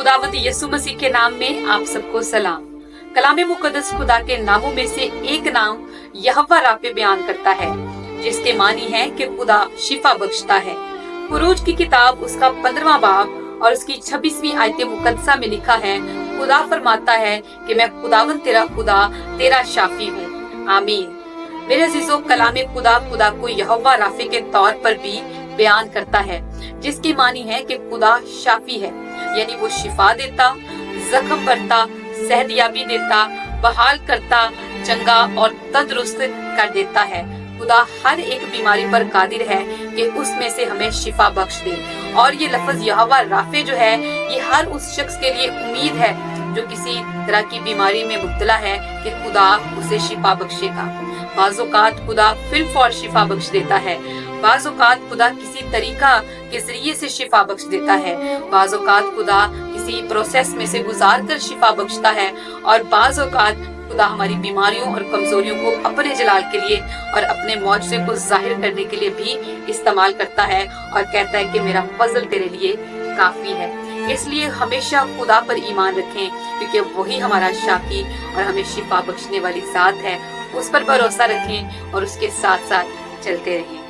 खुदावंद यीशु मसीह के नाम में आप सबको सलाम। कलाम मुकद्दस खुदा के नामों में से एक नाम यहोवा राफे बयान करता है, जिसके मानी है कि खुदा शिफा बख्शता है। खुरूज की किताब उसका 15वां बाब और उसकी 26वीं आयत मुकद्दसा में लिखा है, खुदा फरमाता है कि मैं खुदावंद तेरा खुदा तेरा शाफी हूँ। आमीन। मेरे अजीजों, कलाम खुदा को यहोवा राफे के तौर पर भी बयान करता है, जिसकी मानी है कि खुदा शाफी है, यानी वो शिफा देता, जख्म भरता, सेहतयाबी देता, बहाल करता, चंगा और तंदुरुस्त कर देता है। खुदा हर एक बीमारी पर कादिर है कि उसमें से हमें शिफा बख्श दे। और ये लफ्ज यहोवा राफे जो है, ये हर उस शख्स के लिए उम्मीद है जो किसी तरह की बीमारी में मुब्तला है कि खुदा उसे शिफा बख्शेगा। बाज़ औक़ात खुदा फिलफौर शिफा बख्श देता है, बाज़ औक़ात खुदा किसी तरीका के जरिए से शिफा बख्श देता है, बाज़ औक़ात खुदा किसी प्रोसेस में से गुजार कर शिफा बख्शता है, और बाज़ औक़ात खुदा हमारी बीमारियों और कमजोरियों को अपने जलाल के लिए और अपने मौजज़े को जाहिर करने के लिए भी इस्तेमाल करता है और कहता है कि मेरा फजल तेरे लिए काफी है। इसलिए हमेशा खुदा पर ईमान रखें, क्योंकि वही हमारा शाफी और हमें शिफा बख्शने वाली ज़ात है। उस पर भरोसा रखें और उसके साथ साथ चलते रहें।